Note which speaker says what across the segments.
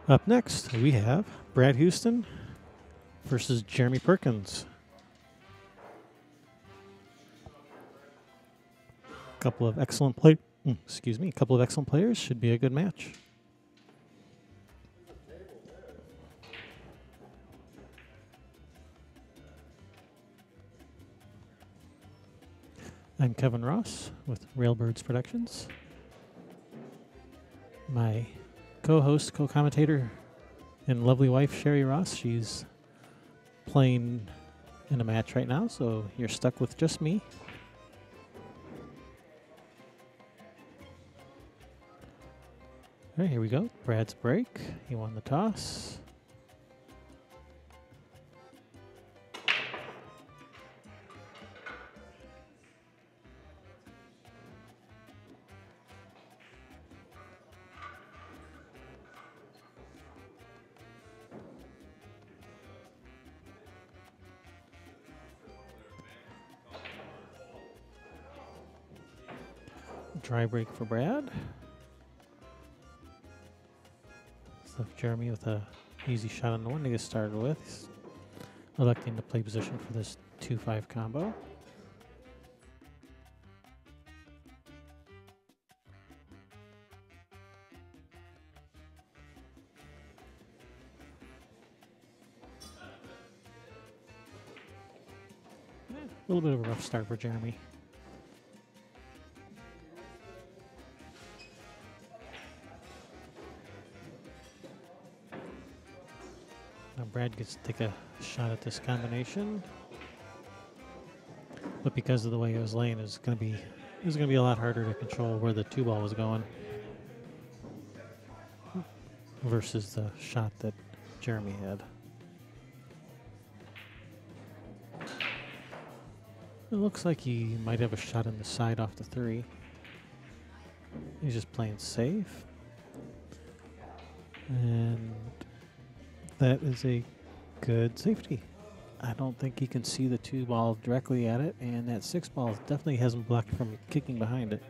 Speaker 1: Up next, we have Brad Huston versus Jeremy Perkins. A couple of excellent players. Should be a good match. I'm Kevin Ross with Railbirds Productions. My co-host, co-commentator, and lovely wife, Sherry Ross, she's playing in a match right now, so you're stuck with just me. All right, here we go. Brad's break. He won the toss. Dry break for Brad. Left Jeremy with a easy shot on the one to get started with. He's electing to play position for this 2-5 combo. A little bit of a rough start for Jeremy. Now Brad gets to take a shot at this combination, but because of the way it was laying, it was going to be a lot harder to control where the two ball was going versus the shot that Jeremy had. It looks like he might have a shot on the side off the 3. He's just playing safe. And that is a good safety. I don't think he can see the 2 ball directly at it, and that 6 ball definitely hasn't blocked from kicking behind it.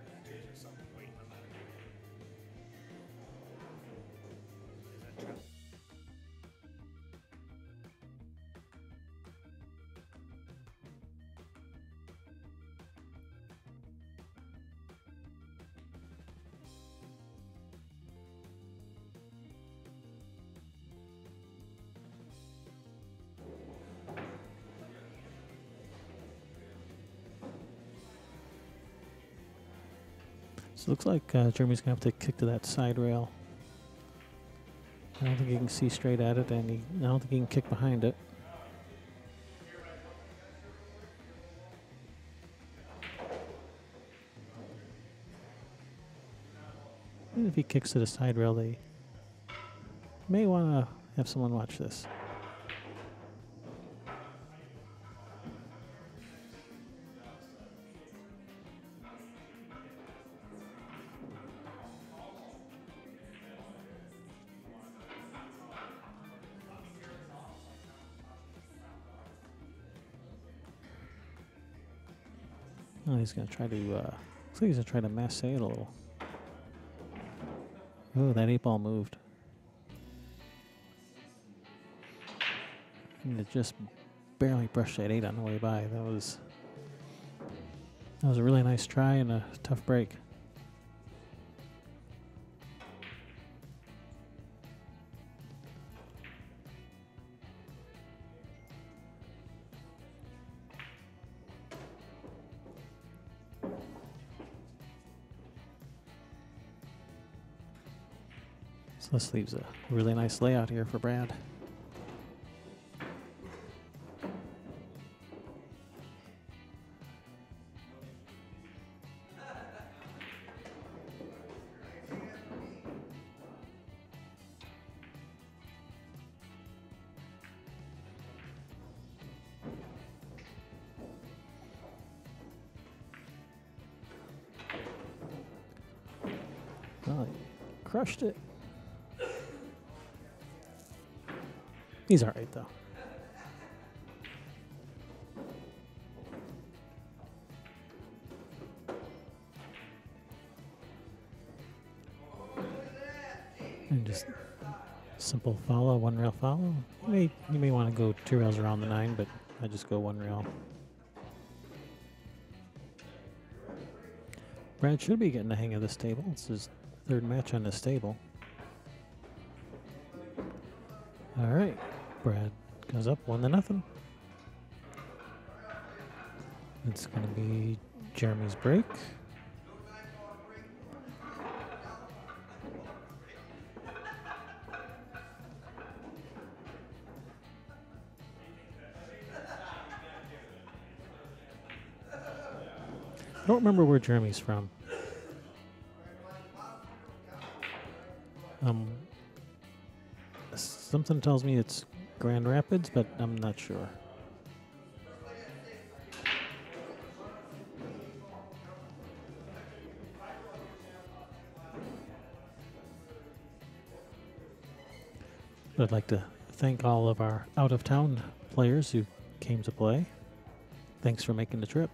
Speaker 1: So it looks like Jeremy's going to have to kick to that side rail. I don't think he can see straight at it, and I don't think he can kick behind it. And if he kicks to the side rail, they may want to have someone watch this. Oh, he's going to try to, looks like he's going to try to masse it a little. Oh, that 8 ball moved. And it just barely brushed that 8 on the way by. That was a really nice try and a tough break. So this leaves a really nice layout here for Brad. Well, he crushed it. He's all right, though. And just Simple follow, one rail follow. You may want to go 2 rails around the 9, but I just go 1 rail. Brad should be getting the hang of this table. It's his 3rd match on this table. All right, Brad goes up 1-0. It's going to be Jeremy's break. I don't remember where Jeremy's from. Something tells me it's Grand Rapids, but I'm not sure. But I'd like to thank all of our out-of-town players who came to play. Thanks for making the trip.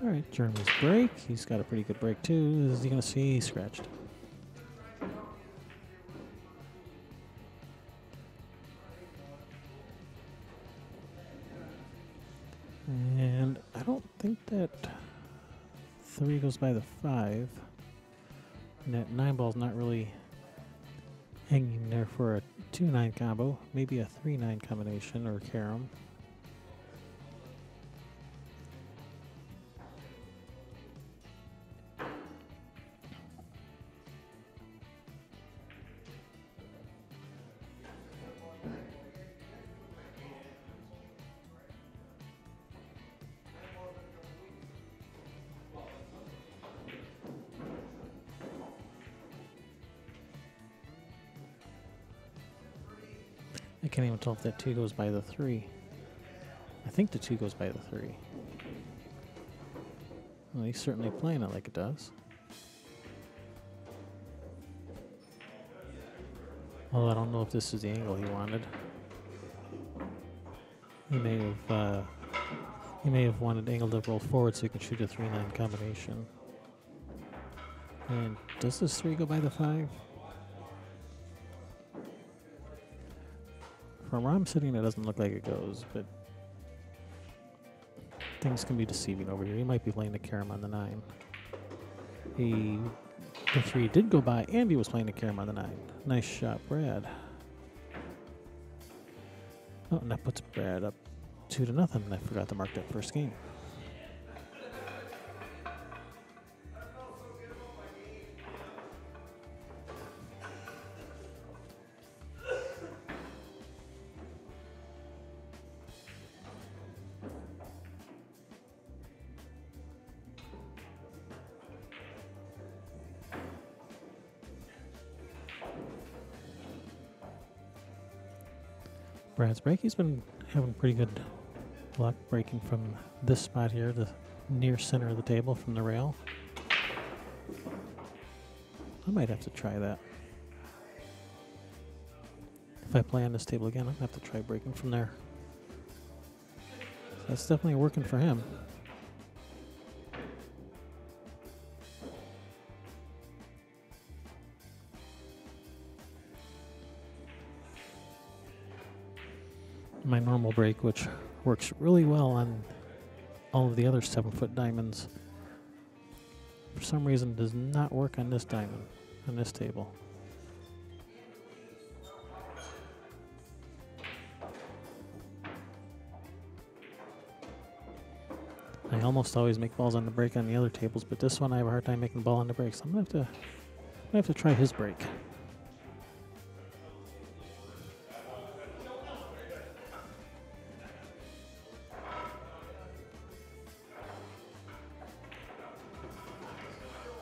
Speaker 1: All right, Jeremy's break. He's got a pretty good break too. As you can see, he scratched. And I don't think that 3 goes by the 5. And that 9 ball's not really hanging there for a 2-9 combo. Maybe a 3-9 combination or carom. I can't even tell if that 2 goes by the 3. I think the 2 goes by the 3. Well, he's certainly playing it like it does. Although I don't know if this is the angle he wanted. He may have wanted angle to roll forward so he can shoot a 3-9 combination. And does this 3 go by the 5? From where I'm sitting, it doesn't look like it goes, but things can be deceiving over here. He might be playing the carom on the 9. The 3 did go by, and he was playing the carom on the 9. Nice shot, Brad. Oh, and that puts Brad up 2-0. I forgot to mark that first game. Brad's break. He's been having pretty good luck breaking from this spot here, the near center of the table from the rail. I might have to try that. If I play on this table again, I'm going to have to try breaking from there. That's definitely working for him. My normal break, which works really well on all of the other 7-foot diamonds, for some reason does not work on this diamond, on this table. I almost always make balls on the break on the other tables, but this one I have a hard time making ball on the break, so I'm gonna have to try his break.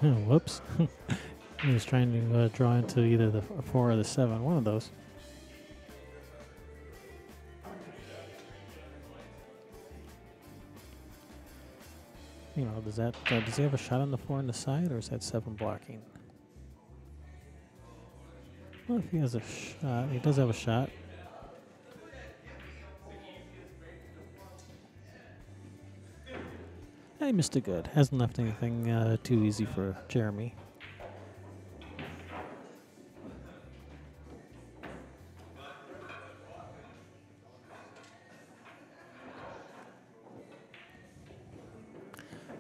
Speaker 1: Oh, whoops. He was trying to draw into either the 4 or the 7, one of those. You know, does he have a shot on the 4 on the side, or is that 7 blocking? Well, if he has a shot, he does have a shot. I missed a good. Hasn't left anything too easy for Jeremy.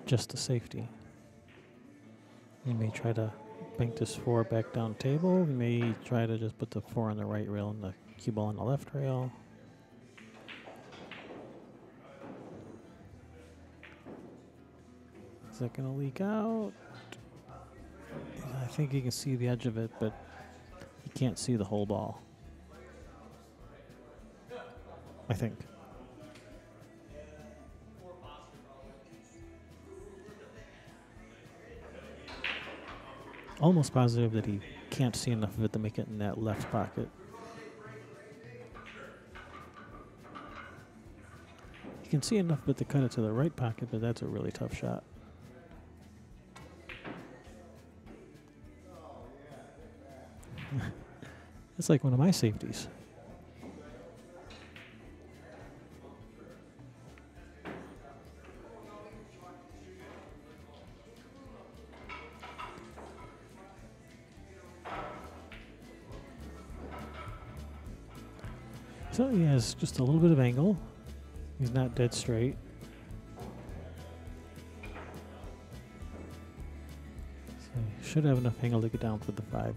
Speaker 1: Just a safety. You may try to bank this 4 back down table. You may try to just put the 4 on the right rail and the cue ball on the left rail. Is that going to leak out? I think you can see the edge of it, but you can't see the whole ball. I think. Almost positive that he can't see enough of it to make it in that left pocket. You can see enough of it to cut it to the right pocket, but that's a really tough shot. It's like one of my safeties. So he has just a little bit of angle. He's not dead straight. So he should have enough angle to get down for the 5.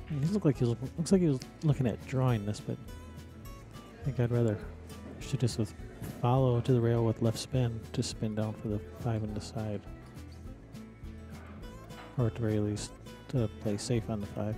Speaker 1: He looks like he was looking at drawing this, but I think I'd rather shoot this with follow to the rail with left spin to spin down for the 5 on the side, or at the very least to play safe on the 5.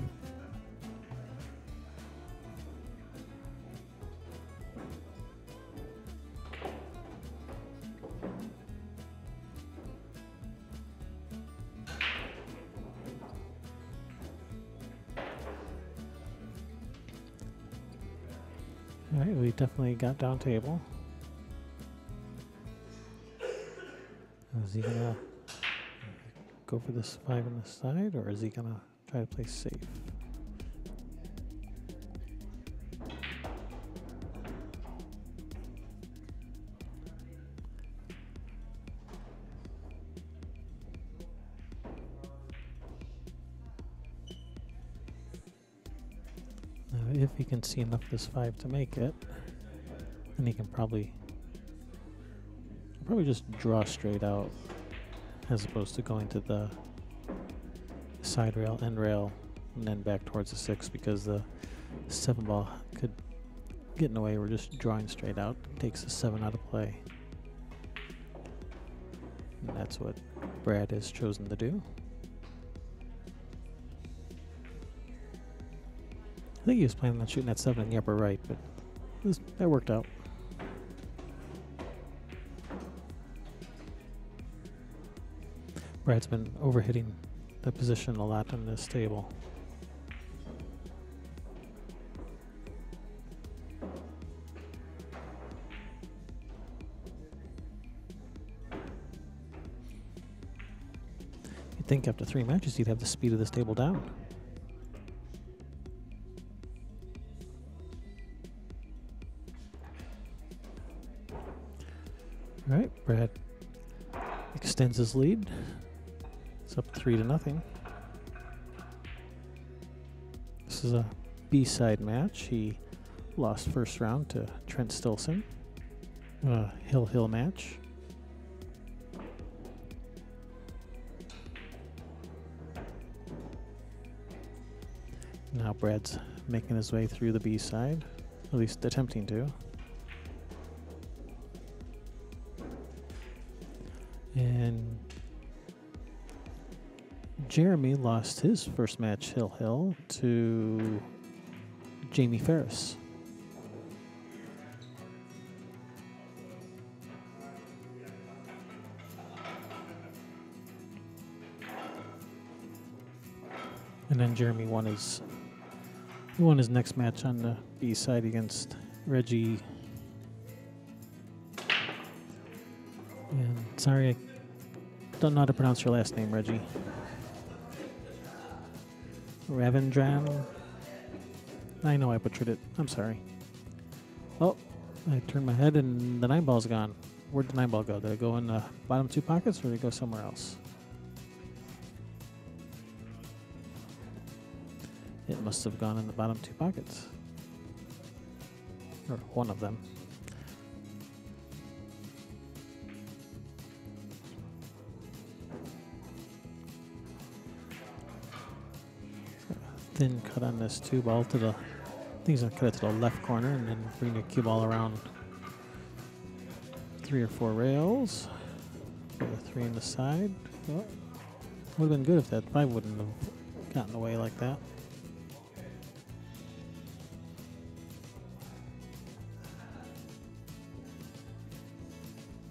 Speaker 1: All right, we definitely got down table. Is he gonna go for this 5 on the side, or is he gonna try to play safe? If he can see enough of this 5 to make it, then he can probably just draw straight out, as opposed to going to the side rail, end rail, and then back towards the 6, because the 7 ball could get in the way. We're just drawing straight out. Takes the 7 out of play. And that's what Brad has chosen to do. I think he was planning on shooting that 7 in the upper right, but that worked out. Brad's been overhitting the position a lot on this table. You'd think after 3 matches he'd have the speed of this table down. All right, Brad extends his lead. It's up 3-0. This is a B-side match. He lost first round to Trent Stilson. Hill match. Now Brad's making his way through the B-side, at least attempting to. And Jeremy lost his first match, Hill, to Jamie Ferris. And then Jeremy won his next match on the B side against Reggie. And sorry, I don't know how to pronounce your last name, Reggie. Ravindran? I know I butchered it. I'm sorry. Oh, I turned my head and the 9 ball's gone. where'd the 9-ball go? Did it go in the bottom 2 pockets, or did it go somewhere else? It must have gone in the bottom 2 pockets. Or one of them. Thin cut on this 2-ball to the, I think he's gonna cut it to the left corner and then bring the cue ball around 3 or 4 rails. Put the 3 in the side. Well, would have been good if that 5 wouldn't have gotten away like that.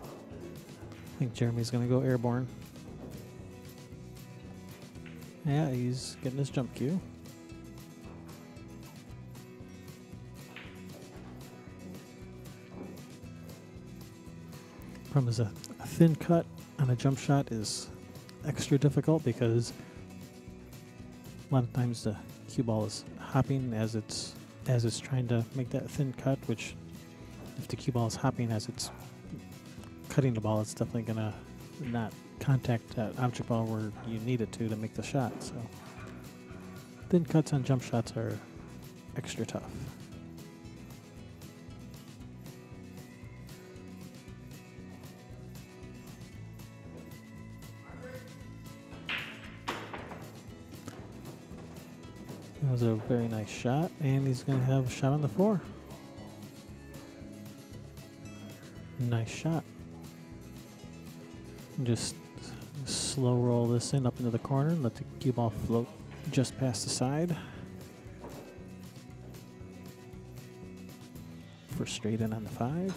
Speaker 1: I think Jeremy's gonna go airborne. Yeah, he's getting his jump cue. Problem is a thin cut on a jump shot is extra difficult because a lot of times the cue ball is hopping as it's trying to make that thin cut, which if the cue ball is hopping as it's cutting the ball, it's definitely gonna not contact that object ball where you need it to make the shot. So thin cuts on jump shots are extra tough. That was a very nice shot, and he's going to have a shot on the 4. Nice shot. Just slow roll this in up into the corner and let the cue ball float just past the side. For straight in on the 5.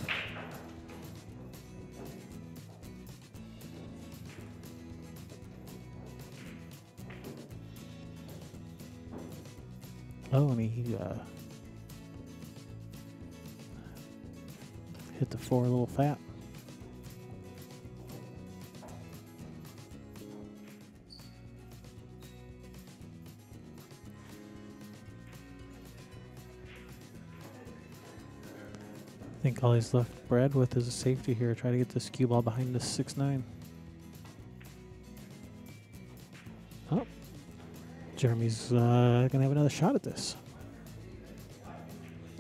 Speaker 1: Oh, and he hit the 4 a little fat. I think all he's left Brad with is a safety here. Try to get this cue ball behind the 6-9. Oh. Jeremy's going to have another shot at this.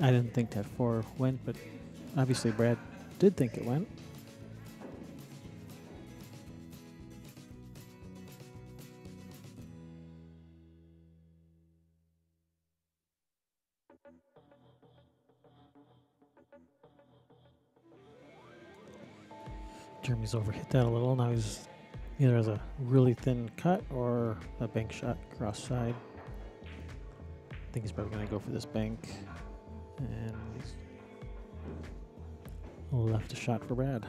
Speaker 1: I didn't think that 4 went, but obviously Brad did think it went. Jeremy's overhit that a little. Now he's either has a really thin cut or a bank shot cross side. I think he's probably going to go for this bank. And he's left a shot for Brad.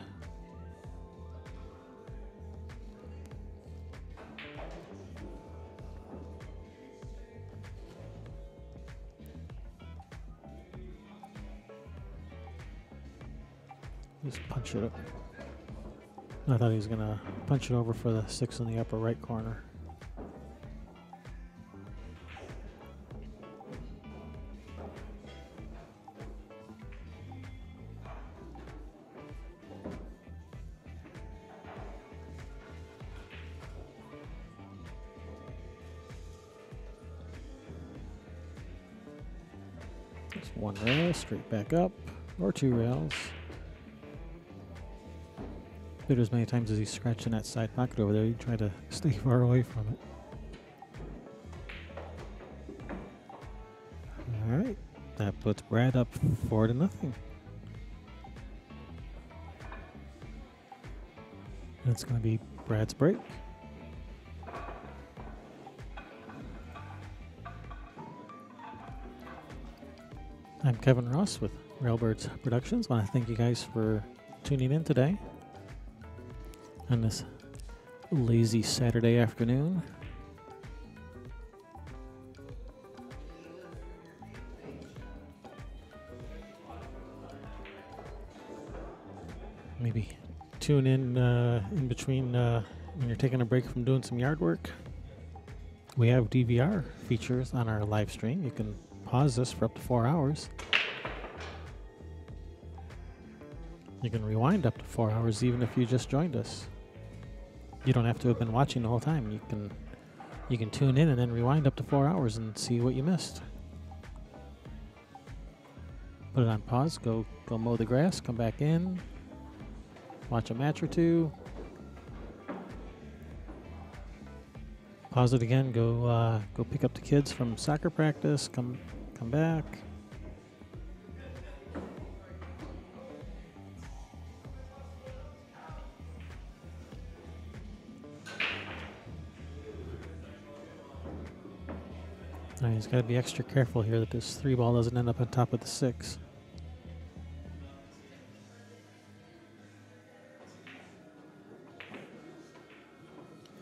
Speaker 1: Just punch it up. I thought he was going to punch it over for the 6 in the upper right corner. Just 1 rail, straight back up, or 2 rails. Did as many times as he's scratching that side pocket over there, you try to stay far away from it. All right, that puts Brad up 4-0. That's going to be Brad's break. I'm Kevin Ross with Railbirds Productions. I want to thank you guys for tuning in today on this lazy Saturday afternoon. Maybe tune in between when you're taking a break from doing some yard work. We have DVR features on our live stream. You can pause this for up to 4 hours. You can rewind up to 4 hours even if you just joined us. You don't have to have been watching the whole time. You can tune in and then rewind up to 4 hours and see what you missed. Put it on pause, go mow the grass, come back in, watch a match or two. Pause it again, go pick up the kids from soccer practice, come back. Now he's got to be extra careful here that this 3 ball doesn't end up on top of the 6.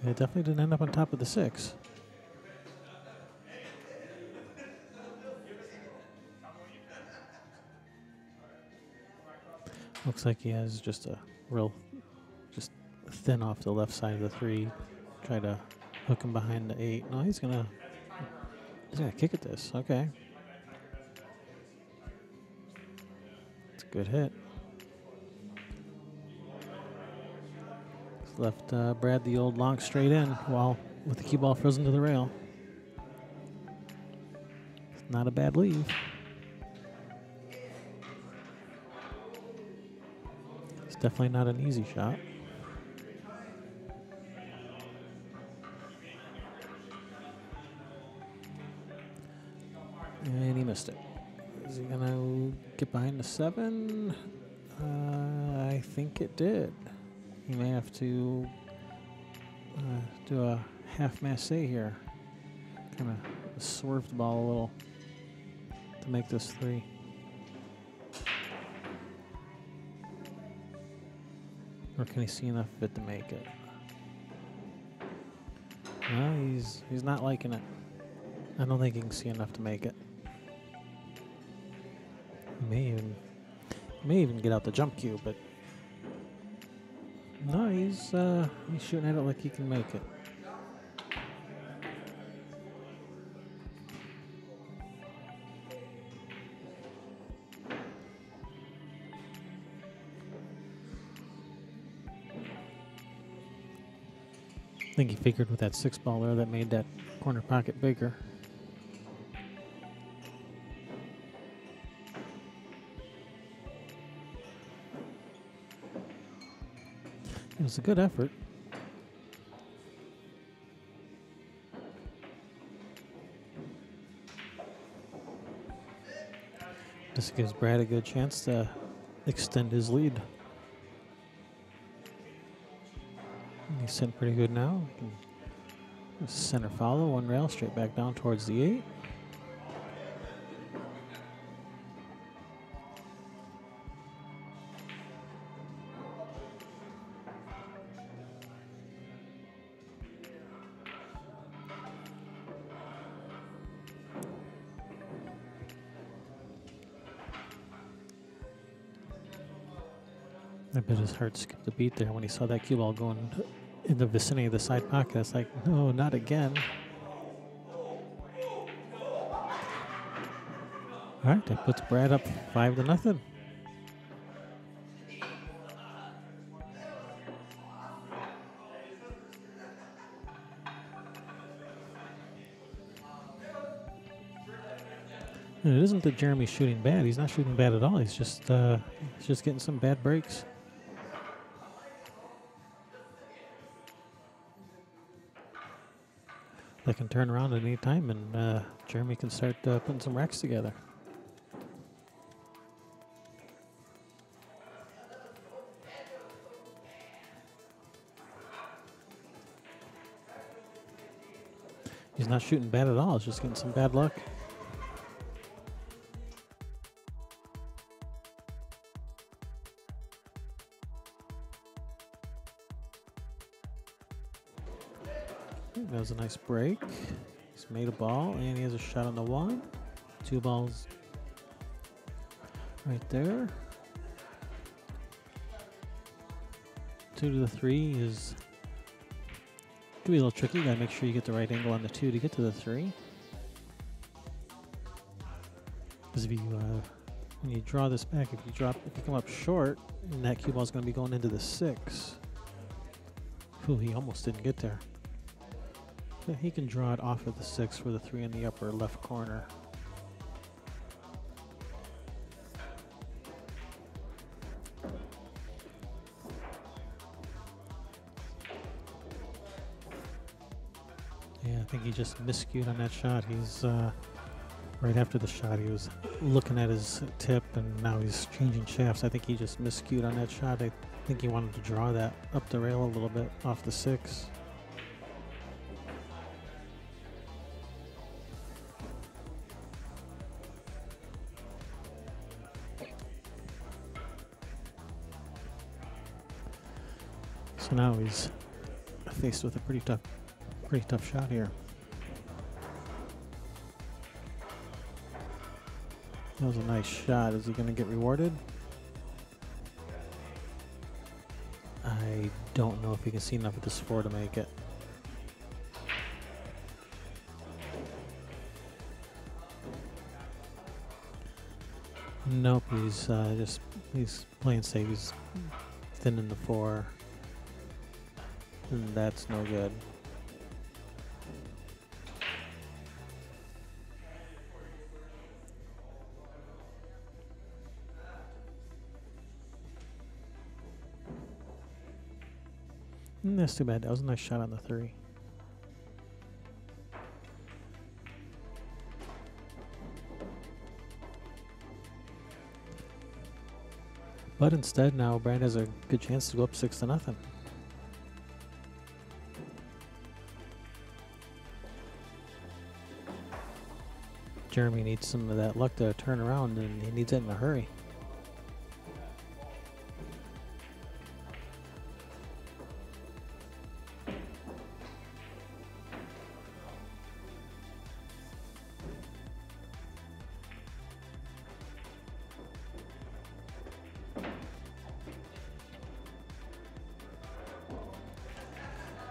Speaker 1: It definitely didn't end up on top of the 6. Looks like he has just a just thin off the left side of the 3. Try to hook him behind the 8. No, he's gonna kick at this. Okay. It's a good hit. Left Brad the old long straight in while with the cue ball frozen to the rail. It's not a bad leave. It's definitely not an easy shot. And he missed it. Is he gonna get behind the 7? I think it did. He may have to do a half masse here. Kind of swerve the ball a little to make this 3. Or can he see enough of it to make it? No, he's not liking it. I don't think he can see enough to make it. He may even get out the jump cue, but no, he's shooting at it like he can make it. I think he figured with that 6 ball there that made that corner pocket bigger. It was a good effort. This gives Brad a good chance to extend his lead. He's sitting pretty good now. Center follow, 1 rail, straight back down towards the 8. I bet his heart skipped a beat there when he saw that cue ball going in the vicinity of the side pocket. It's like, no, not again. All right, that puts Brad up 5-0. And it isn't that Jeremy's shooting bad. He's not shooting bad at all. He's just getting some bad breaks. They can turn around at any time, and Jeremy can start putting some racks together. He's not shooting bad at all. He's just getting some bad luck. That was a nice break. He's made a ball, and he has a shot on the 1. 2 balls right there. 2 to the 3 is could be a little tricky. You gotta make sure you get the right angle on the 2 to get to the 3. Because if you when you draw this back, if you come up short, and that cue ball is going to be going into the 6. Ooh, he almost didn't get there. But he can draw it off of the 6 for the 3 in the upper left corner. Yeah, I think he just miscued on that shot. He's right after the shot, he was looking at his tip, and now he's changing shafts. I think he just miscued on that shot. I think he wanted to draw that up the rail a little bit off the 6. So now he's faced with a pretty tough shot here. That was a nice shot. Is he going to get rewarded? I don't know if he can see enough of this 4 to make it. Nope, he's playing safe. He's thinning the 4. And that's no good. That's too bad. That was a nice shot on the 3. But instead, now Brad has a good chance to go up 6-0. Jeremy needs some of that luck to turn around, and he needs it in a hurry.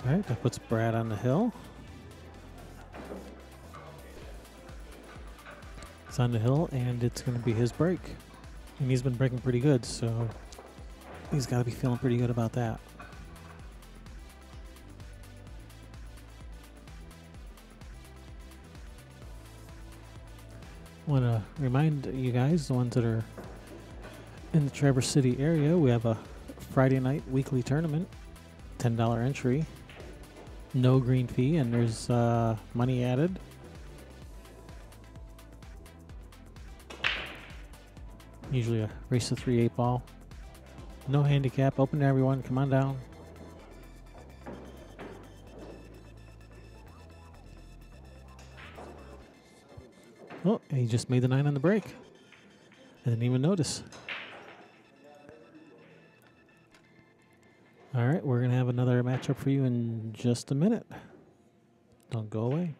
Speaker 1: All right, that puts Brad on the hill. It's on the hill, and it's going to be his break. And he's been breaking pretty good, so he's got to be feeling pretty good about that. Want to remind you guys, the ones that are in the Traverse City area, we have a Friday night weekly tournament, $10 entry. No green fee, and there's money added. Usually a race to 3 8-ball. No handicap, open to everyone. Come on down. Oh, and he just made the 9 on the break. I didn't even notice. All right, we're going to have another matchup for you in just a minute. Don't go away.